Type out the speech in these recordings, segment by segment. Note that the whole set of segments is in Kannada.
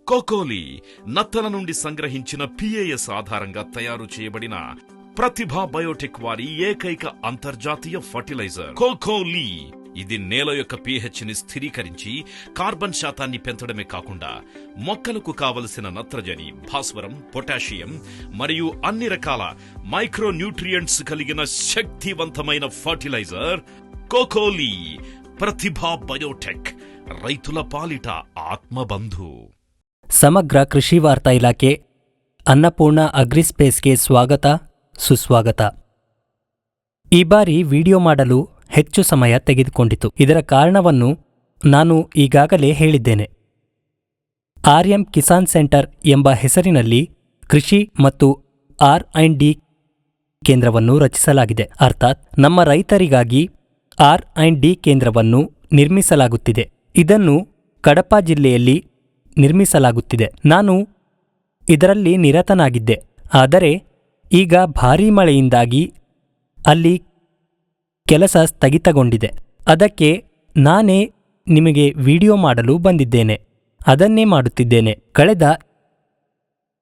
కోకోలి నత్తల నుండి సంగ్రహించిన పిఏఎస్ ఆధారంగా తయారు చేయబడిన ప్రతిభా బయోటెక్ వారి ఏకైక అంతర్జాతీయ ఫర్టిలైజర్ కోకోలి. ఇది నేల యొక్క pH ని స్థిరీకరించి కార్బన్ శాతాన్ని పెంచడమే కాకుండా మొక్కలకు కావలసిన నత్రజని, భాస్వరం, పొటాషియం మరియు అన్ని రకాల మైక్రో న్యూట్రియంట్స్ కలిగిన శక్తివంతమైన ఫర్టిలైజర్ కోకోలి. ప్రతిభా బయోటెక్, ರೈತುಲ ಪಾಲಿಟ ಆತ್ಮಬಂಧು. ಸಮಗ್ರ ಕೃಷಿ ವಾರ್ತಾ ಇಲಾಖೆ ಅನ್ನಪೂರ್ಣ ಅಗ್ರಿಸ್ಪೇಸ್ಗೆ ಸ್ವಾಗತ ಸುಸ್ವಾಗತ. ಈ ಬಾರಿ ವಿಡಿಯೋ ಮಾಡಲು ಹೆಚ್ಚು ಸಮಯ ತೆಗೆದುಕೊಂಡಿತು. ಇದರ ಕಾರಣವನ್ನು ನಾನು ಈಗಾಗಲೇ ಹೇಳಿದ್ದೇನೆ. RM ಕಿಸಾನ್ ಸೆಂಟರ್ ಎಂಬ ಹೆಸರಿನಲ್ಲಿ ಕೃಷಿ ಮತ್ತು R&D ಕೇಂದ್ರವನ್ನು ರಚಿಸಲಾಗಿದೆ. ಅರ್ಥಾತ್ ನಮ್ಮ ರೈತರಿಗಾಗಿ R&D ಕೇಂದ್ರವನ್ನು ನಿರ್ಮಿಸಲಾಗುತ್ತಿದೆ. ಇದನ್ನು ಕಡಪ ಜಿಲ್ಲೆಯಲ್ಲಿ ನಿರ್ಮಿಸಲಾಗುತ್ತಿದೆ. ನಾನು ಇದರಲ್ಲಿ ನಿರತನಾಗಿದ್ದೆ. ಆದರೆ ಈಗ ಭಾರೀ ಮಳೆಯಿಂದಾಗಿ ಅಲ್ಲಿ ಕೆಲಸ ಸ್ಥಗಿತಗೊಂಡಿದೆ. ಅದಕ್ಕೆ ನಾನೇ ನಿಮಗೆ ವಿಡಿಯೋ ಮಾಡಲು ಬಂದಿದ್ದೇನೆ. ಅದನ್ನೇ ಮಾಡುತ್ತಿದ್ದೇನೆ. ಕಳೆದ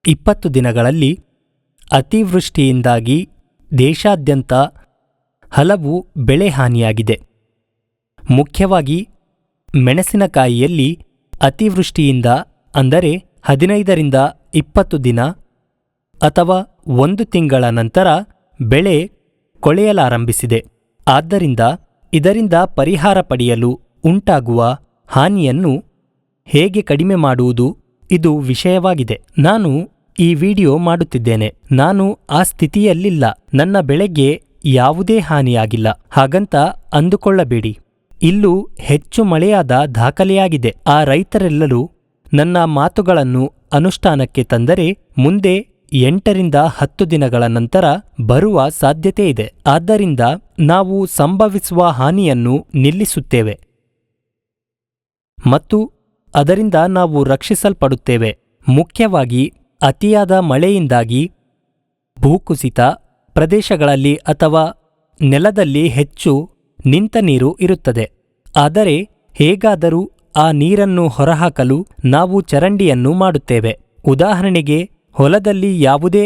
20 ದಿನಗಳಲ್ಲಿ ಅತಿವೃಷ್ಟಿಯಿಂದಾಗಿ ದೇಶಾದ್ಯಂತ ಹಲವು ಬೆಳೆ ಹಾನಿಯಾಗಿದೆ. ಮುಖ್ಯವಾಗಿ ಮೆಣಸಿನಕಾಯಿಯಲ್ಲಿ ಅತಿವೃಷ್ಟಿಯಿಂದ ಅಂದರೆ 15ರಿಂದ 20 ದಿನ ಅಥವಾ 1 ತಿಂಗಳ ನಂತರ ಬೆಳೆ ಕೊಳೆಯಲಾರಂಭಿಸಿದೆ. ಆದ್ದರಿಂದ ಇದರಿಂದ ಪರಿಹಾರ ಪಡೆಯಲು ಉಂಟಾಗುವ ಹಾನಿಯನ್ನು ಹೇಗೆ ಕಡಿಮೆ ಮಾಡುವುದು ಇದು ವಿಷಯವಾಗಿದೆ. ನಾನು ಈ ವಿಡಿಯೋ ಮಾಡುತ್ತಿದ್ದೇನೆ. ನಾನು ಆ ಸ್ಥಿತಿಯಲ್ಲಿಲ್ಲ. ನನ್ನ ಬೆಳೆಗೆ ಯಾವುದೇ ಹಾನಿಯಾಗಿಲ್ಲ ಹಾಗಂತ ಅಂದುಕೊಳ್ಳಬೇಡಿ. ಇಲ್ಲೂ ಹೆಚ್ಚು ಮಳೆಯಾದ ದಾಖಲೆಯಾಗಿದೆ. ಆ ರೈತರೆಲ್ಲರೂ ನನ್ನ ಮಾತುಗಳನ್ನು ಅನುಷ್ಠಾನಕ್ಕೆ ತಂದರೆ ಮುಂದೆ 8ರಿಂದ 10 ದಿನಗಳ ನಂತರ ಬರುವ ಸಾಧ್ಯತೆ ಇದೆ. ಆದ್ದರಿಂದ ನಾವು ಸಂಭವಿಸುವ ಹಾನಿಯನ್ನು ನಿಲ್ಲಿಸುತ್ತೇವೆ ಮತ್ತು ಅದರಿಂದ ನಾವು ರಕ್ಷಿಸಲ್ಪಡುತ್ತೇವೆ. ಮುಖ್ಯವಾಗಿ ಅತಿಯಾದ ಮಳೆಯಿಂದಾಗಿ ಭೂಕುಸಿತ ಪ್ರದೇಶಗಳಲ್ಲಿ ಅಥವಾ ನೆಲದಲ್ಲಿ ಹೆಚ್ಚು ನಿಂತ ನೀರು ಇರುತ್ತದೆ. ಆದರೆ ಹೇಗಾದರೂ ಆ ನೀರನ್ನು ಹೊರಹಾಕಲು ನಾವು ಚರಂಡಿಯನ್ನು ಮಾಡುತ್ತೇವೆ. ಉದಾಹರಣೆಗೆ ಹೊಲದಲ್ಲಿ ಯಾವುದೇ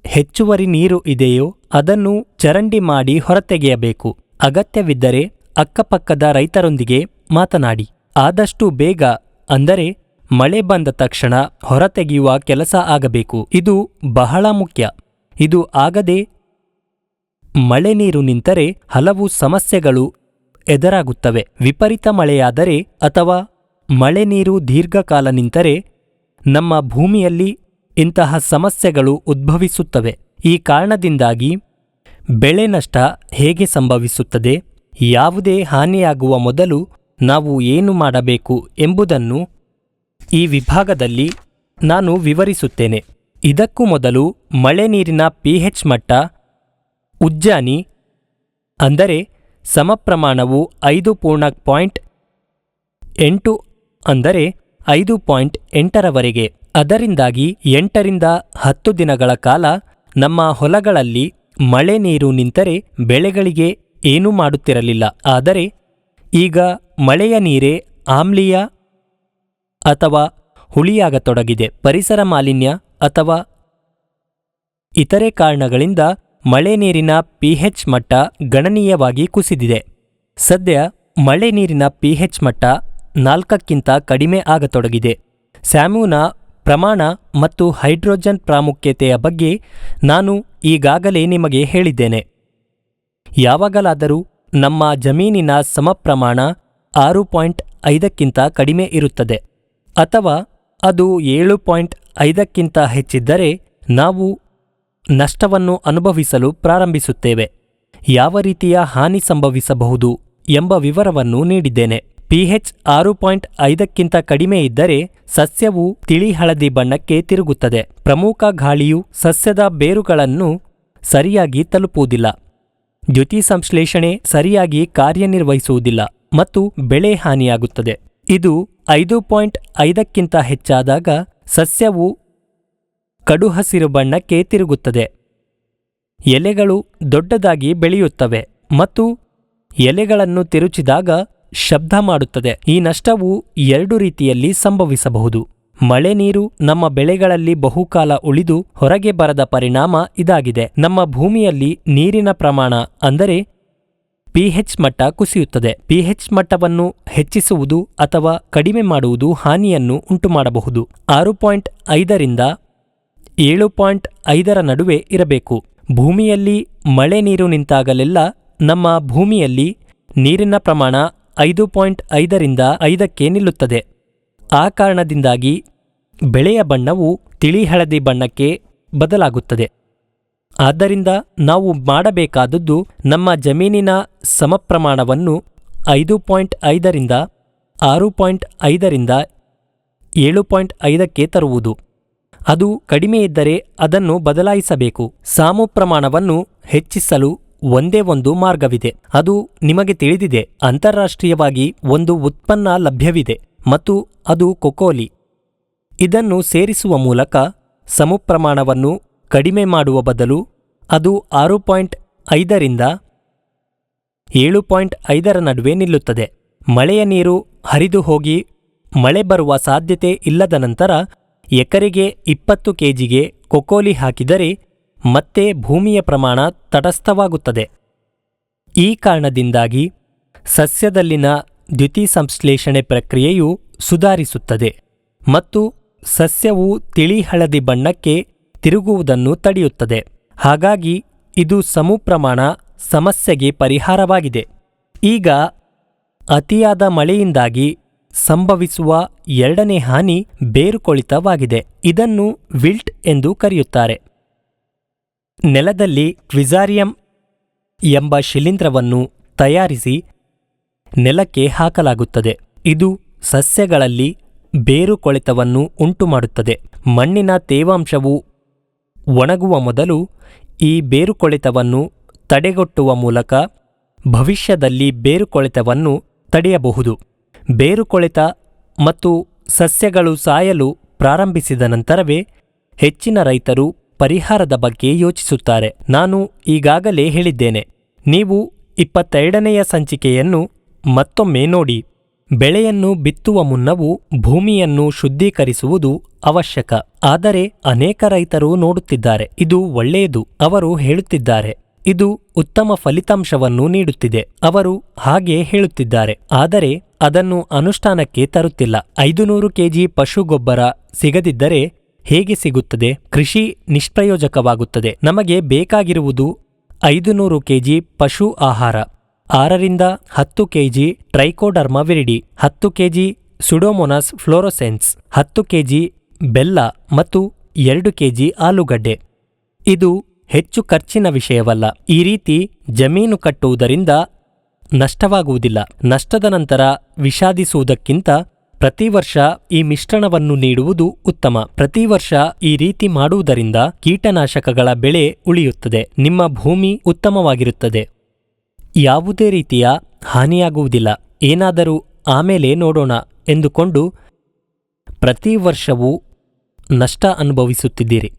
ಹೆಚ್ಚುವರಿ ನೀರು ಇದೆಯೋ ಅದನ್ನು ಚರಂಡಿ ಮಾಡಿ ಹೊರತೆಗೆಯಬೇಕು. ಅಗತ್ಯವಿದ್ದರೆ ಅಕ್ಕಪಕ್ಕದ ರೈತರೊಂದಿಗೆ ಮಾತನಾಡಿ. ಆದಷ್ಟು ಬೇಗ ಅಂದರೆ ಮಳೆ ಬಂದ ತಕ್ಷಣ ಹೊರತೆಗೆಯುವ ಕೆಲಸ ಆಗಬೇಕು. ಇದು ಬಹಳ ಮುಖ್ಯ. ಇದು ಆಗದೆ ಮಳೆ ನೀರು ನಿಂತರೆ ಹಲವು ಸಮಸ್ಯೆಗಳು ಎದುರಾಗುತ್ತವೆ. ವಿಪರೀತ ಮಳೆಯಾದರೆ ಅಥವಾ ಮಳೆ ನೀರು ದೀರ್ಘಕಾಲ ನಿಂತರೆ ನಮ್ಮ ಭೂಮಿಯಲ್ಲಿ ಇಂತಹ ಸಮಸ್ಯೆಗಳು ಉದ್ಭವಿಸುತ್ತವೆ. ಈ ಕಾರಣದಿಂದಾಗಿ ಬೆಳೆ ನಷ್ಟ ಹೇಗೆ ಸಂಭವಿಸುತ್ತದೆ, ಯಾವುದೇ ಹಾನಿಯಾಗುವ ಮೊದಲು ನಾವು ಏನು ಮಾಡಬೇಕು ಎಂಬುದನ್ನು ಈ ವಿಭಾಗದಲ್ಲಿ ನಾನು ವಿವರಿಸುತ್ತೇನೆ. ಇದಕ್ಕೂ ಮೊದಲು ಮಳೆ ನೀರಿನ pH ಮಟ್ಟ ಉಜ್ಜಾನಿ ಅಂದರೆ ಸಮಪ್ರಮಾಣವು 5.8 ಅಂದರೆ 5.8ರವರೆಗೆ. ಅದರಿಂದಾಗಿ 8ರಿಂದ 10 ದಿನಗಳ ಕಾಲ ನಮ್ಮ ಹೊಲಗಳಲ್ಲಿ ಮಳೆ ನೀರು ನಿಂತರೆ ಬೆಳೆಗಳಿಗೆ ಏನೂ ಮಾಡುತ್ತಿರಲಿಲ್ಲ. ಆದರೆ ಈಗ ಮಳೆಯ ನೀರೇ ಆಮ್ಲೀಯ ಅಥವಾ ಹುಳಿಯಾಗತೊಡಗಿದೆ. ಪರಿಸರ ಮಾಲಿನ್ಯ ಅಥವಾ ಇತರೆ ಕಾರಣಗಳಿಂದ ಮಳೆ ನೀರಿನ pH ಮಟ್ಟ ಗಣನೀಯವಾಗಿ ಕುಸಿದಿದೆ. ಸದ್ಯ ಮಳೆ ನೀರಿನ pH ಮಟ್ಟ 4ಕ್ಕಿಂತ ಕಡಿಮೆ ಆಗತೊಡಗಿದೆ. ಸ್ಯಾಮ್ಯೂನ ಪ್ರಮಾಣ ಮತ್ತು ಹೈಡ್ರೋಜನ್ ಪ್ರಾಮುಖ್ಯತೆಯ ಬಗ್ಗೆ ನಾನು ಈಗಾಗಲೇ ನಿಮಗೆ ಹೇಳಿದ್ದೇನೆ. ಯಾವಾಗಲಾದರೂ ನಮ್ಮ ಜಮೀನಿನ ಸಮಪ್ರಮಾಣ 6.5ಕ್ಕಿಂತ ಕಡಿಮೆ ಇರುತ್ತದೆ ಅಥವಾ ಅದು 7.5ಕ್ಕಿಂತ ಹೆಚ್ಚಿದ್ದರೆ ನಾವು ನಷ್ಟವನ್ನು ಅನುಭವಿಸಲು ಪ್ರಾರಂಭಿಸುತ್ತೇವೆ. ಯಾವ ರೀತಿಯ ಹಾನಿ ಸಂಭವಿಸಬಹುದು ಎಂಬ ವಿವರವನ್ನು ನೀಡಿದ್ದೇನೆ. pH 6.5ಕ್ಕಿಂತ ಕಡಿಮೆ ಇದ್ದರೆ ಸಸ್ಯವು ತಿಳಿ ಹಳದಿ ಬಣ್ಣಕ್ಕೆ ತಿರುಗುತ್ತದೆ. ಪ್ರಮುಖ ಗಾಳಿಯು ಸಸ್ಯದ ಬೇರುಗಳನ್ನು ಸರಿಯಾಗಿ ತಲುಪುವುದಿಲ್ಲ. ದ್ಯುತಿಸಂಶ್ಲೇಷಣೆ ಸರಿಯಾಗಿ ಕಾರ್ಯನಿರ್ವಹಿಸುವುದಿಲ್ಲ ಮತ್ತು ಬೆಳೆ ಹಾನಿಯಾಗುತ್ತದೆ. ಇದು 5.5ಕ್ಕಿಂತ ಹೆಚ್ಚಾದಾಗ ಸಸ್ಯವು ಕಡುಹಸಿರು ಬಣ್ಣಕ್ಕೆ ತಿರುಗುತ್ತದೆ. ಎಲೆಗಳು ದೊಡ್ಡದಾಗಿ ಬೆಳೆಯುತ್ತವೆ ಮತ್ತು ಎಲೆಗಳನ್ನು ತಿರುಚಿದಾಗ ಶಬ್ದ ಮಾಡುತ್ತದೆ. ಈ ನಷ್ಟವು 2 ರೀತಿಯಲ್ಲಿ ಸಂಭವಿಸಬಹುದು. ಮಳೆ ನೀರು ನಮ್ಮ ಬೆಳೆಗಳಲ್ಲಿ ಬಹುಕಾಲ ಉಳಿದು ಹೊರಗೆ ಬರದ ಪರಿಣಾಮ ಇದಾಗಿದೆ. ನಮ್ಮ ಭೂಮಿಯಲ್ಲಿ ನೀರಿನ ಪ್ರಮಾಣ ಅಂದರೆ pH ಮಟ್ಟ ಕುಸಿಯುತ್ತದೆ. pH ಮಟ್ಟವನ್ನು ಹೆಚ್ಚಿಸುವುದು ಅಥವಾ ಕಡಿಮೆ ಮಾಡುವುದು ಹಾನಿಯನ್ನು ಉಂಟುಮಾಡಬಹುದು. 6.5ರಿಂದ 7.5ರ ನಡುವೆ ಇರಬೇಕು. ಭೂಮಿಯಲ್ಲಿ ಮಳೆ ನೀರು ನಿಂತಾಗಲೆಲ್ಲ ನಮ್ಮ ಭೂಮಿಯಲ್ಲಿ ನೀರಿನ ಪ್ರಮಾಣ 5.5ರಿಂದ 5ಕ್ಕೆ ನಿಲ್ಲುತ್ತದೆ. ಆ ಕಾರಣದಿಂದಾಗಿ ಬೆಳೆಯ ಬಣ್ಣವು ತಿಳಿ ಹಳದಿ ಬಣ್ಣಕ್ಕೆ ಬದಲಾಗುತ್ತದೆ. ಆದ್ದರಿಂದ ನಾವು ಮಾಡಬೇಕಾದದ್ದು ನಮ್ಮ ಜಮೀನಿನ ಸಮಪ್ರಮಾಣವನ್ನು 5.5ರಿಂದ 6.5ರಿಂದ 7.5ಕ್ಕೆ ತರುವುದು. ಅದು ಕಡಿಮೆ ಇದ್ದರೆ ಅದನ್ನು ಬದಲಾಯಿಸಬೇಕು. ಸಮಪ್ರಮಾಣವನ್ನು ಹೆಚ್ಚಿಸಲು ಒಂದೇ ಒಂದು ಮಾರ್ಗವಿದೆ. ಅದು ನಿಮಗೆ ತಿಳಿದಿದೆ. ಅಂತಾರಾಷ್ಟ್ರೀಯವಾಗಿ ಒಂದು ಉತ್ಪನ್ನ ಲಭ್ಯವಿದೆ ಮತ್ತು ಅದು ಕೊಕೋಲಿ. ಇದನ್ನು ಸೇರಿಸುವ ಮೂಲಕ ಸಮಪ್ರಮಾಣವನ್ನು ಕಡಿಮೆ ಮಾಡುವ ಬದಲು ಅದು 6.5ರಿಂದ 7.5ರ ನಡುವೆ ನಿಲ್ಲುತ್ತದೆ. ಮಳೆಯ ನೀರು ಹರಿದು ಹೋಗಿ ಮಳೆ ಬರುವ ಸಾಧ್ಯತೆ ಇಲ್ಲದ ನಂತರ ಎಕರೆಗೆ 20 ಕೆಜಿಗೆ ಕೊಕೋಲಿ ಹಾಕಿದರೆ ಮತ್ತೆ ಭೂಮಿಯ ಪ್ರಮಾಣ ತಟಸ್ಥವಾಗುತ್ತದೆ. ಈ ಕಾರಣದಿಂದಾಗಿ ಸಸ್ಯದಲ್ಲಿನ ದ್ಯುತಿಸಂಶ್ಲೇಷಣೆ ಪ್ರಕ್ರಿಯೆಯು ಸುಧಾರಿಸುತ್ತದೆ ಮತ್ತು ಸಸ್ಯವು ತಿಳಿ ಹಳದಿ ಬಣ್ಣಕ್ಕೆ ತಿರುಗುವುದನ್ನು ತಡೆಯುತ್ತದೆ. ಹಾಗಾಗಿ ಇದು ಸಮಪ್ರಮಾಣ ಸಮಸ್ಯೆಗೆ ಪರಿಹಾರವಾಗಿದೆ. ಈಗ ಅತಿಯಾದ ಮಳೆಯಿಂದಾಗಿ ಸಂಭವಿಸುವ ಎರಡನೇ ಹಾನಿ ಬೇರುಕೊಳಿತವಾಗಿದೆ. ಇದನ್ನು ವಿಲ್ಟ್ ಎಂದು ಕರೆಯುತ್ತಾರೆ. ನೆಲದಲ್ಲಿ ಕ್ವಿಜಾರಿಯಂ ಎಂಬ ಶಿಲೀಂಧ್ರವನ್ನು ತಯಾರಿಸಿ ನೆಲಕ್ಕೆ ಹಾಕಲಾಗುತ್ತದೆ. ಇದು ಸಸ್ಯಗಳಲ್ಲಿ ಬೇರುಕೊಳೆತವನ್ನು ಉಂಟುಮಾಡುತ್ತದೆ. ಮಣ್ಣಿನ ತೇವಾಂಶವು ಒಣಗುವ ಮೊದಲು ಈ ಬೇರುಕೊಳೆತವನ್ನು ತಡೆಗಟ್ಟುವ ಮೂಲಕ ಭವಿಷ್ಯದಲ್ಲಿ ಬೇರುಕೊಳೆತವನ್ನು ತಡೆಯಬಹುದು. ಬೇರುಕೊಳೆತ ಮತ್ತು ಸಸ್ಯಗಳು ಸಾಯಲು ಪ್ರಾರಂಭಿಸಿದ ನಂತರವೇ ಹೆಚ್ಚಿನ ರೈತರು ಪರಿಹಾರದ ಬಗ್ಗೆ ಯೋಚಿಸುತ್ತಾರೆ. ನಾನು ಈಗಾಗಲೇ ಹೇಳಿದ್ದೇನೆ. ನೀವು 22ನೆಯ ಸಂಚಿಕೆಯನ್ನು ಮತ್ತೊಮ್ಮೆ ನೋಡಿ. ಬೆಳೆಯನ್ನು ಬಿತ್ತುವ ಮುನ್ನವೂ ಭೂಮಿಯನ್ನು ಶುದ್ಧೀಕರಿಸುವುದು ಅವಶ್ಯಕ. ಆದರೆ ಅನೇಕ ರೈತರು ನೋಡುತ್ತಿದ್ದಾರೆ, ಇದು ಒಳ್ಳೆಯದು. ಅವರು ಹೇಳುತ್ತಿದ್ದಾರೆ, ಇದು ಉತ್ತಮ ಫಲಿತಾಂಶವನ್ನು ನೀಡುತ್ತಿದೆ. ಅವರು ಹಾಗೆ ಹೇಳುತ್ತಿದ್ದಾರೆ, ಆದರೆ ಅದನ್ನು ಅನುಷ್ಠಾನಕ್ಕೆ ತರುತ್ತಿಲ್ಲ. 500 ಕೆಜಿ ಪಶುಗೊಬ್ಬರ ಸಿಗದಿದ್ದರೆ ಹೇಗೆ ಸಿಗುತ್ತದೆ? ಕೃಷಿ ನಿಷ್ಪ್ರಯೋಜಕವಾಗುತ್ತದೆ. ನಮಗೆ ಬೇಕಾಗಿರುವುದು 500 ಕೆಜಿ ಪಶು ಆಹಾರ, 6ರಿಂದ 10 KG trichoderma viride, 10 KG pseudomonas fluorescens, 10 KG ಬೆಲ್ಲ ಮತ್ತು 2 ಕೆಜಿ ಆಲೂಗಡ್ಡೆ. ಇದು ಹೆಚ್ಚು ಖರ್ಚಿನ ವಿಷಯವಲ್ಲ. ಈ ರೀತಿ ಜಮೀನು ಕಟ್ಟುವುದರಿಂದ ನಷ್ಟವಾಗುವುದಿಲ್ಲ. ನಷ್ಟದ ನಂತರ ವಿಷಾದಿಸುವುದಕ್ಕಿಂತ ಪ್ರತಿ ವರ್ಷ ಈ ಮಿಶ್ರಣವನ್ನು ನೀಡುವುದು ಉತ್ತಮ. ಪ್ರತಿ ವರ್ಷ ಈ ರೀತಿ ಮಾಡುವುದರಿಂದ ಕೀಟನಾಶಕಗಳ ಬೆಳೆ ಉಳಿಯುತ್ತದೆ. ನಿಮ್ಮ ಭೂಮಿ ಉತ್ತಮವಾಗಿರುತ್ತದೆ. ಯಾವುದೇ ರೀತಿಯ ಹಾನಿಯಾಗುವುದಿಲ್ಲ. ಏನಾದರೂ ಆಮೇಲೆ ನೋಡೋಣ ಎಂದುಕೊಂಡು ಪ್ರತಿ ವರ್ಷವೂ ನಷ್ಟ ಅನುಭವಿಸುತ್ತಿದ್ದೀರಿ.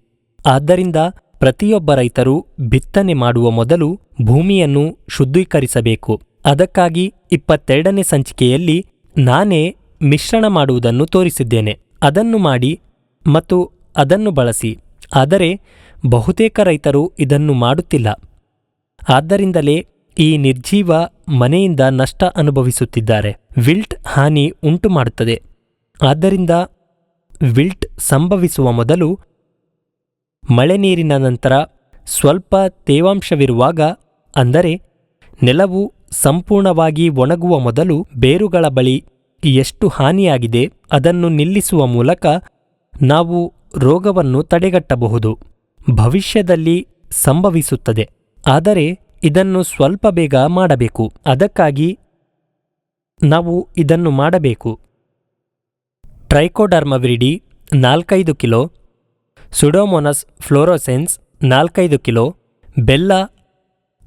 ಆದ್ದರಿಂದ ಪ್ರತಿಯೊಬ್ಬ ರೈತರು ಬಿತ್ತನೆ ಮಾಡುವ ಮೊದಲು ಭೂಮಿಯನ್ನು ಶುದ್ಧೀಕರಿಸಬೇಕು. ಅದಕ್ಕಾಗಿ 22ನೇ ಸಂಚಿಕೆಯಲ್ಲಿ ನಾನೇ ಮಿಶ್ರಣ ಮಾಡುವುದನ್ನು ತೋರಿಸಿದ್ದೇನೆ. ಅದನ್ನು ಮಾಡಿ ಮತ್ತು ಅದನ್ನು ಬಳಸಿ. ಆದರೆ ಬಹುತೇಕ ರೈತರು ಇದನ್ನು ಮಾಡುತ್ತಿಲ್ಲ. ಆದ್ದರಿಂದಲೇ ಈ ನಿರ್ಜೀವ ಮನೆಯಿಂದ ನಷ್ಟ ಅನುಭವಿಸುತ್ತಿದ್ದಾರೆ. ವಿಲ್ಟ್ ಹಾನಿ ಉಂಟು ಮಾಡುತ್ತದೆ. ಆದ್ದರಿಂದ ವಿಲ್ಟ್ ಸಂಭವಿಸುವ ಮೊದಲು ಮಳೆ ನೀರಿನ ನಂತರ ಸ್ವಲ್ಪ ತೇವಾಂಶವಿರುವಾಗ, ಅಂದರೆ ನೆಲವು ಸಂಪೂರ್ಣವಾಗಿ ಒಣಗುವ ಮೊದಲು ಬೇರುಗಳ ಬಳಿ ಎಷ್ಟು ಹಾನಿಯಾಗಿದೆ ಅದನ್ನು ನಿಲ್ಲಿಸುವ ಮೂಲಕ ನಾವು ರೋಗವನ್ನು ತಡೆಗಟ್ಟಬಹುದು. ಭವಿಷ್ಯದಲ್ಲಿ ಸಂಭವಿಸುತ್ತದೆ, ಆದರೆ ಇದನ್ನು ಸ್ವಲ್ಪ ಬೇಗ ಮಾಡಬೇಕು. ಅದಕ್ಕಾಗಿ ನಾವು ಇದನ್ನು ಮಾಡಬೇಕು. Trichoderma viride 4-5 kilo, pseudomonas fluorescens 4-5 kilo, ಬೆಲ್ಲ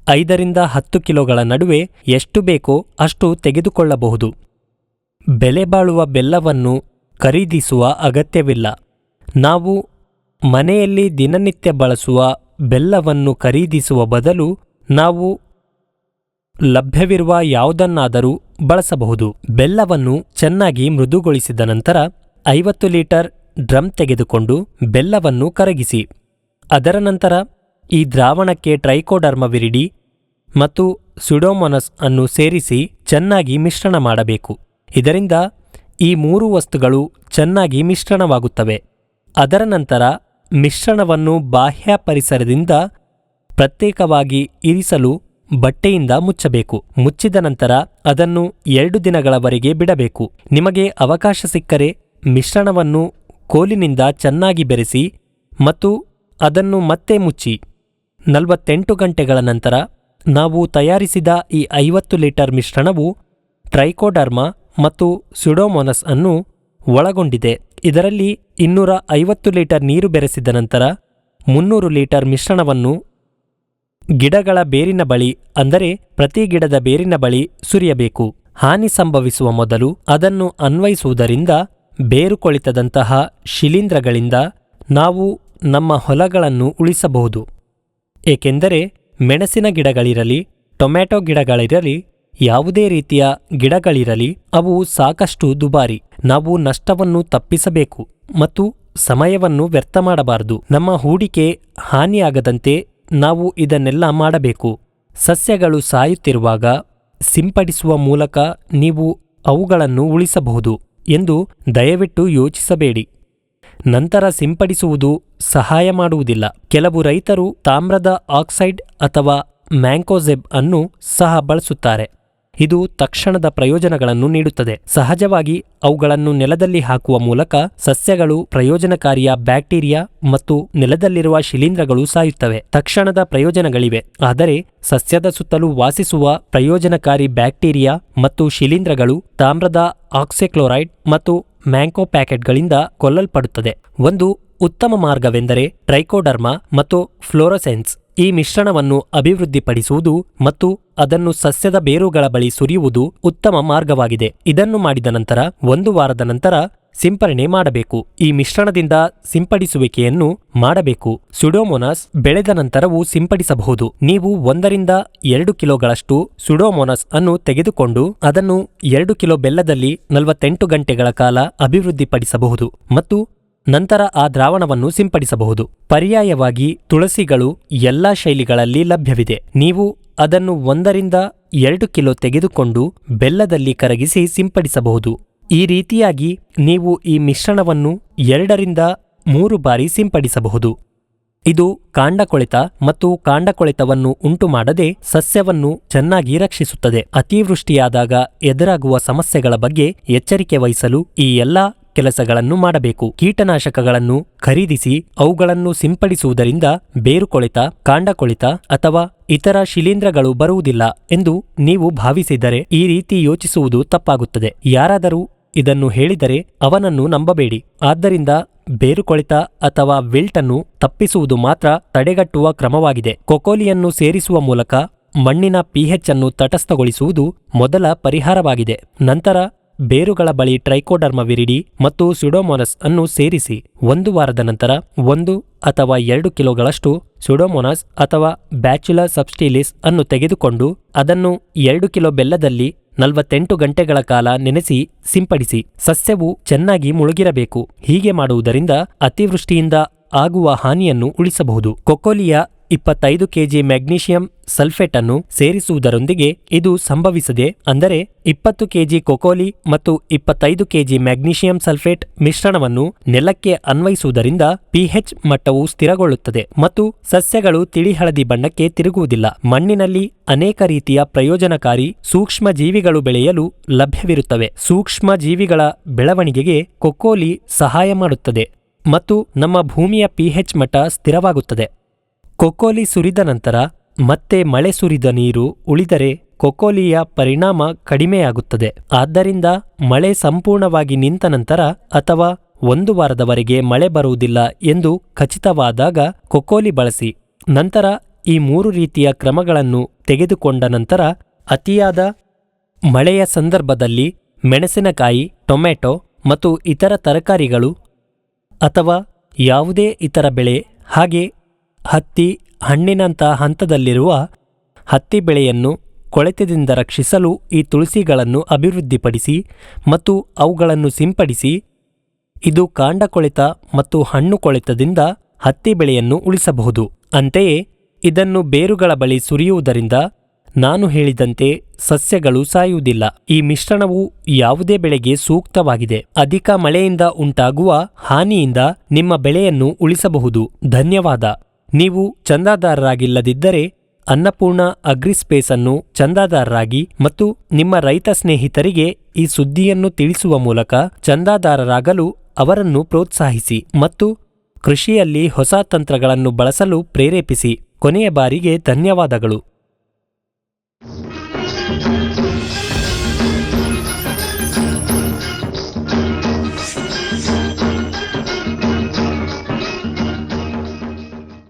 5ರಿಂದ 10 ಕಿಲೋಗಳ ನಡುವೆ ಎಷ್ಟು ಬೇಕೋ ಅಷ್ಟು ತೆಗೆದುಕೊಳ್ಳಬಹುದು. ಬೆಲೆ ಬಾಳುವ ಬೆಲ್ಲವನ್ನು ಖರೀದಿಸುವ ಅಗತ್ಯವಿಲ್ಲ. ನಾವು ಮನೆಯಲ್ಲಿ ದಿನನಿತ್ಯ ಬಳಸುವ ಬೆಲ್ಲವನ್ನು ಖರೀದಿಸುವ ಬದಲು ನಾವು ಲಭ್ಯವಿರುವ ಯಾವುದನ್ನಾದರೂ ಬಳಸಬಹುದು. ಬೆಲ್ಲವನ್ನು ಚೆನ್ನಾಗಿ ಮೃದುಗೊಳಿಸಿದ ನಂತರ 50 ಲೀಟರ್ ಡ್ರಮ್ ತೆಗೆದುಕೊಂಡು ಬೆಲ್ಲವನ್ನು ಕರಗಿಸಿ. ಅದರ ನಂತರ ಈ ದ್ರಾವಣಕ್ಕೆ ಟ್ರೈಕೋಡರ್ಮ ವಿರಿಡಿ ಮತ್ತು ಸ್ಯೂಡೋಮೋನಾಸ್ ಅನ್ನು ಸೇರಿಸಿ ಚೆನ್ನಾಗಿ ಮಿಶ್ರಣ ಮಾಡಬೇಕು. ಇದರಿಂದ ಈ 3 ವಸ್ತುಗಳು ಚೆನ್ನಾಗಿ ಮಿಶ್ರಣವಾಗುತ್ತವೆ. ಅದರ ನಂತರ ಮಿಶ್ರಣವನ್ನು ಬಾಹ್ಯ ಪರಿಸರದಿಂದ ಪ್ರತ್ಯೇಕವಾಗಿ ಇರಿಸಲು ಬಟ್ಟೆಯಿಂದ ಮುಚ್ಚಬೇಕು. ಮುಚ್ಚಿದ ನಂತರ ಅದನ್ನು 2 ದಿನಗಳವರೆಗೆ ಬಿಡಬೇಕು. ನಿಮಗೆ ಅವಕಾಶ ಸಿಕ್ಕರೆ ಮಿಶ್ರಣವನ್ನು ಕೋಲಿನಿಂದ ಚೆನ್ನಾಗಿ ಬೆರೆಸಿ ಮತ್ತು ಅದನ್ನು ಮತ್ತೆ ಮುಚ್ಚಿ. 48 ಗಂಟೆಗಳ ನಂತರ ನಾವು ತಯಾರಿಸಿದ ಈ 50 ಲೀಟರ್ ಮಿಶ್ರಣವು ಟ್ರೈಕೋಡರ್ಮ ಮತ್ತು ಸ್ಯೂಡೋಮೋನಾಸ್ ಅನ್ನು ಒಳಗೊಂಡಿದೆ. ಇದರಲ್ಲಿ 250 ಲೀಟರ್ ನೀರು ಬೆರೆಸಿದ ನಂತರ 300 ಲೀಟರ್ ಮಿಶ್ರಣವನ್ನು ಗಿಡಗಳ ಬೇರಿನ ಬಳಿ, ಅಂದರೆ ಪ್ರತಿ ಗಿಡದ ಬೇರಿನ ಬಳಿ ಸುರಿಯಬೇಕು. ಹಾನಿ ಸಂಭವಿಸುವ ಮೊದಲು ಅದನ್ನು ಅನ್ವಯಿಸುವುದರಿಂದ ಬೇರು ಕೊಳಿತದಂತಹ ಶಿಲೀಂಧ್ರಗಳಿಂದ ನಾವು ನಮ್ಮ ಹೊಲಗಳನ್ನು ಉಳಿಸಬಹುದು. ಏಕೆಂದರೆ ಮೆಣಸಿನ ಗಿಡಗಳಿರಲಿ, ಟೊಮ್ಯಾಟೊ ಗಿಡಗಳಿರಲಿ, ಯಾವುದೇ ರೀತಿಯ ಗಿಡಗಳಿರಲಿ ಅವು ಸಾಕಷ್ಟು ದುಬಾರಿ. ನಾವು ನಷ್ಟವನ್ನು ತಪ್ಪಿಸಬೇಕು ಮತ್ತು ಸಮಯವನ್ನು ವ್ಯರ್ಥ ಮಾಡಬಾರದು. ನಮ್ಮ ಹೂಡಿಕೆ ಹಾನಿಯಾಗದಂತೆ ನಾವು ಇದನ್ನೆಲ್ಲ ಮಾಡಬೇಕು. ಸಸ್ಯಗಳು ಸಾಯುತ್ತಿರುವಾಗ ಸಿಂಪಡಿಸುವ ಮೂಲಕ ನೀವು ಅವುಗಳನ್ನು ಉಳಿಸಬಹುದು ಎಂದು ದಯವಿಟ್ಟು ಯೋಚಿಸಬೇಡಿ. ನಂತರ ಸಿಂಪಡಿಸುವುದು ಸಹಾಯ ಮಾಡುವುದಿಲ್ಲ. ಕೆಲವು ರೈತರು ತಾಮ್ರದ ಆಕ್ಸೈಡ್ ಅಥವಾ ಮ್ಯಾಂಕೋಜೆಬ್ ಅನ್ನು ಸಹ ಬಳಸುತ್ತಾರೆ. ಇದು ತಕ್ಷಣದ ಪ್ರಯೋಜನಗಳನ್ನು ನೀಡುತ್ತದೆ. ಸಹಜವಾಗಿ ಅವುಗಳನ್ನು ನೆಲದಲ್ಲಿ ಹಾಕುವ ಮೂಲಕ ಸಸ್ಯಗಳು, ಪ್ರಯೋಜನಕಾರಿಯ ಬ್ಯಾಕ್ಟೀರಿಯಾ ಮತ್ತು ನೆಲದಲ್ಲಿರುವ ಶಿಲೀಂಧ್ರಗಳು ಸಾಯುತ್ತವೆ. ತಕ್ಷಣದ ಪ್ರಯೋಜನಗಳಿವೆ, ಆದರೆ ಸಸ್ಯದ ಸುತ್ತಲೂ ವಾಸಿಸುವ ಪ್ರಯೋಜನಕಾರಿ ಬ್ಯಾಕ್ಟೀರಿಯಾ ಮತ್ತು ಶಿಲೀಂಧ್ರಗಳು ತಾಮ್ರದ ಆಕ್ಸಿಕ್ಲೋರೈಡ್ ಮತ್ತು ಮ್ಯಾಂಕೋ ಪ್ಯಾಕೆಟ್ಗಳಿಂದ ಕೊಲ್ಲಲ್ಪಡುತ್ತದೆ. ಒಂದು ಉತ್ತಮ ಮಾರ್ಗವೆಂದರೆ ಟ್ರೈಕೋಡರ್ಮ ಮತ್ತು ಫ್ಲೋರಸೆನ್ಸ್. ಈ ಮಿಶ್ರಣವನ್ನು ಅಭಿವೃದ್ಧಿಪಡಿಸುವುದು ಮತ್ತು ಅದನ್ನು ಸಸ್ಯದ ಬೇರುಗಳ ಬಳಿ ಸುರಿಯುವುದು ಉತ್ತಮ ಮಾರ್ಗವಾಗಿದೆ. ಇದನ್ನು ಮಾಡಿದ ನಂತರ 1 ವಾರದ ನಂತರ ಸಿಂಪರಣೆ ಮಾಡಬೇಕು. ಈ ಮಿಶ್ರಣದಿಂದ ಸಿಂಪಡಿಸುವಿಕೆಯನ್ನು ಮಾಡಬೇಕು. ಸ್ಯೂಡೋಮೋನಾಸ್ ಬೆಳೆದ ನಂತರವೂ ಸಿಂಪಡಿಸಬಹುದು. ನೀವು 1 ರಿಂದ 2 ಕಿಲೋಗಳಷ್ಟು ಸ್ಯೂಡೋಮೋನಾಸ್ ಅನ್ನು ತೆಗೆದುಕೊಂಡು ಅದನ್ನು 2 ಕಿಲೋ ಬೆಲ್ಲದಲ್ಲಿ 48 ಗಂಟೆಗಳ ಕಾಲ ಅಭಿವೃದ್ಧಿಪಡಿಸಬಹುದು ಮತ್ತು ನಂತರ ಆ ದ್ರಾವಣವನ್ನು ಸಿಂಪಡಿಸಬಹುದು. ಪರ್ಯಾಯವಾಗಿ ತುಳಸಿಗಳು ಎಲ್ಲಾ ಶೈಲಿಗಳಲ್ಲಿ ಲಭ್ಯವಿದೆ. ನೀವು ಅದನ್ನು 1 ರಿಂದ 2 ಕಿಲೋ ತೆಗೆದುಕೊಂಡು ಬೆಲ್ಲದಲ್ಲಿ ಕರಗಿಸಿ ಸಿಂಪಡಿಸಬಹುದು. ಈ ರೀತಿಯಾಗಿ ನೀವು ಈ ಮಿಶ್ರಣವನ್ನು 2 ರಿಂದ 3 ಬಾರಿ ಸಿಂಪಡಿಸಬಹುದು. ಇದು ಕಾಂಡಕೊಳೆತ ಮತ್ತು ಕಾಂಡಕೊಳೆತವನ್ನು ಉಂಟುಮಾಡದೆ ಸಸ್ಯವನ್ನು ಚೆನ್ನಾಗಿ ರಕ್ಷಿಸುತ್ತದೆ. ಅತಿವೃಷ್ಟಿಯಾದಾಗ ಎದುರಾಗುವ ಸಮಸ್ಯೆಗಳ ಬಗ್ಗೆ ಎಚ್ಚರಿಕೆ ವಹಿಸಲು ಈ ಎಲ್ಲಾ ಕೆಲಸಗಳನ್ನು ಮಾಡಬೇಕು. ಕೀಟನಾಶಕಗಳನ್ನು ಖರೀದಿಸಿ ಅವುಗಳನ್ನು ಸಿಂಪಡಿಸುವುದರಿಂದ ಬೇರುಕೊಳೆತ, ಕಾಂಡಕೊಳೆತ ಅಥವಾ ಇತರ ಶಿಲೀಂಧ್ರಗಳು ಬರುವುದಿಲ್ಲ ಎಂದು ನೀವು ಭಾವಿಸಿದರೆ ಈ ರೀತಿ ಯೋಚಿಸುವುದು ತಪ್ಪಾಗುತ್ತದೆ. ಯಾರಾದರೂ ಇದನ್ನು ಹೇಳಿದರೆ ಅವನನ್ನು ನಂಬಬೇಡಿ. ಆದ್ದರಿಂದ ಬೇರುಕೊಳೆತ ಅಥವಾ ವಿಲ್ಟನ್ನು ತಪ್ಪಿಸುವುದು ಮಾತ್ರ ತಡೆಗಟ್ಟುವ ಕ್ರಮವಾಗಿದೆ. ಕೊಕೋಲಿಯನ್ನು ಸೇರಿಸುವ ಮೂಲಕ ಮಣ್ಣಿನ pH ಅನ್ನು ತಟಸ್ಥಗೊಳಿಸುವುದು ಮೊದಲ ಪರಿಹಾರವಾಗಿದೆ. ನಂತರ ಬೇರುಗಳ ಬಳಿ ಟ್ರೈಕೋಡರ್ಮ ವಿರಿಡಿ ಮತ್ತು ಸ್ಯೂಡೋಮೋನಾಸ್ ಅನ್ನು ಸೇರಿಸಿ. 1 ವಾರದ ನಂತರ 1 ಅಥವಾ 2 ಕಿಲೋಗಳಷ್ಟು ಸ್ಯೂಡೋಮೋನಾಸ್ ಅಥವಾ ಬ್ಯಾಚುಲರ್ ಸಬ್ಸ್ಟಿಲಿಸ್ ಅನ್ನು ತೆಗೆದುಕೊಂಡು ಅದನ್ನು 2 ಕಿಲೋ ಬೆಲ್ಲದಲ್ಲಿ 48 ಗಂಟೆಗಳ ಕಾಲ ನೆನೆಸಿ ಸಿಂಪಡಿಸಿ. ಸಸ್ಯವು ಚೆನ್ನಾಗಿ ಮುಳುಗಿರಬೇಕು. ಹೀಗೆ ಮಾಡುವುದರಿಂದ ಅತಿವೃಷ್ಟಿಯಿಂದ ಆಗುವ ಹಾನಿಯನ್ನು ಉಳಿಸಬಹುದು. ಕೊಕೋಲಿಯ 25 ಕೆಜಿ ಮ್ಯಾಗ್ನೀಷಿಯಂ ಸಲ್ಫೇಟ್ ಅನ್ನು ಸೇರಿಸುವುದರೊಂದಿಗೆ ಇದು ಸಂಭವಿಸದೆ, ಅಂದರೆ 20 ಕೆಜಿ ಕೊಕೋಲಿ ಮತ್ತು 25 ಕೆಜಿ ಮ್ಯಾಗ್ನೀಷಿಯಂ ಸಲ್ಫೇಟ್ ಮಿಶ್ರಣವನ್ನು ನೆಲಕ್ಕೆ ಅನ್ವಯಿಸುವುದರಿಂದ pH ಮಟ್ಟವು ಸ್ಥಿರಗೊಳ್ಳುತ್ತದೆ ಮತ್ತು ಸಸ್ಯಗಳು ತಿಳಿ ಹಳದಿ ಬಣ್ಣಕ್ಕೆ ತಿರುಗುವುದಿಲ್ಲ. ಮಣ್ಣಿನಲ್ಲಿ ಅನೇಕ ರೀತಿಯ ಪ್ರಯೋಜನಕಾರಿ ಸೂಕ್ಷ್ಮ ಜೀವಿಗಳು ಬೆಳೆಯಲು ಲಭ್ಯವಿರುತ್ತವೆ. ಸೂಕ್ಷ್ಮ ಜೀವಿಗಳ ಬೆಳವಣಿಗೆಗೆ ಕೊಕೋಲಿ ಸಹಾಯ ಮಾಡುತ್ತದೆ ಮತ್ತು ನಮ್ಮ ಭೂಮಿಯ pH ಮಟ್ಟ ಸ್ಥಿರವಾಗುತ್ತದೆ. ಕೊಕೋಲಿ ಸುರಿದ ನಂತರ ಮತ್ತೆ ಮಳೆ ಸುರಿದ ನೀರು ಉಳಿದರೆ ಕೊಕೋಲಿಯ ಪರಿಣಾಮ ಕಡಿಮೆಯಾಗುತ್ತದೆ. ಆದ್ದರಿಂದ ಮಳೆ ಸಂಪೂರ್ಣವಾಗಿ ನಿಂತ ನಂತರ ಅಥವಾ 1 ವಾರದವರೆಗೆ ಮಳೆ ಬರುವುದಿಲ್ಲ ಎಂದು ಖಚಿತವಾದಾಗ ಕೊಕೋಲಿ ಬಳಸಿ. ನಂತರ ಈ 3 ರೀತಿಯ ಕ್ರಮಗಳನ್ನು ತೆಗೆದುಕೊಂಡ ನಂತರ ಅತಿಯಾದ ಮಳೆಯ ಸಂದರ್ಭದಲ್ಲಿ ಮೆಣಸಿನಕಾಯಿ, ಟೊಮೆಟೊ ಮತ್ತು ಇತರ ತರಕಾರಿಗಳು ಅಥವಾ ಯಾವುದೇ ಇತರ ಬೆಳೆ, ಹಾಗೆ ಹತ್ತಿ, ಹಣ್ಣಿನಂಥ ಹಂತದಲ್ಲಿರುವ ಹತ್ತಿ ಬೆಳೆಯನ್ನು ಕೊಳೆತದಿಂದ ರಕ್ಷಿಸಲು ಈ ತುಳಸಿಗಳನ್ನು ಅಭಿವೃದ್ಧಿಪಡಿಸಿ ಮತ್ತು ಅವುಗಳನ್ನು ಸಿಂಪಡಿಸಿ. ಇದು ಕಾಂಡ ಕೊಳೆತ ಮತ್ತು ಹಣ್ಣು ಕೊಳೆತದಿಂದ ಹತ್ತಿ ಬೆಳೆಯನ್ನು ಉಳಿಸಬಹುದು. ಅಂತೆಯೇ ಇದನ್ನು ಬೇರುಗಳ ಬಳಿ ಸುರಿಯುವುದರಿಂದ ನಾನು ಹೇಳಿದಂತೆ ಸಸ್ಯಗಳು ಸಾಯುವುದಿಲ್ಲ. ಈ ಮಿಶ್ರಣವು ಯಾವುದೇ ಬೆಳೆಗೆ ಸೂಕ್ತವಾಗಿದೆ. ಅಧಿಕ ಮಳೆಯಿಂದ ಉಂಟಾಗುವ ಹಾನಿಯಿಂದ ನಿಮ್ಮ ಬೆಳೆಯನ್ನು ಉಳಿಸಬಹುದು. ಧನ್ಯವಾದ. ನೀವು ಚಂದಾದಾರರಾಗಿಲ್ಲದಿದ್ದರೆ ಅನ್ನಪೂರ್ಣ ಅಗ್ರಿಸ್ಪೇಸ್ ಅನ್ನು ಚಂದಾದಾರರಾಗಿ ಮತ್ತು ನಿಮ್ಮ ರೈತ ಸ್ನೇಹಿತರಿಗೆ ಈ ಸುದ್ದಿಯನ್ನು ತಿಳಿಸುವ ಮೂಲಕ ಚಂದಾದಾರರಾಗಲು ಅವರನ್ನು ಪ್ರೋತ್ಸಾಹಿಸಿ ಮತ್ತು ಕೃಷಿಯಲ್ಲಿ ಹೊಸ ತಂತ್ರಗಳನ್ನು ಬಳಸಲು ಪ್ರೇರೇಪಿಸಿ. ಕೊನೆಯ ಬಾರಿಗೆ ಧನ್ಯವಾದಗಳು.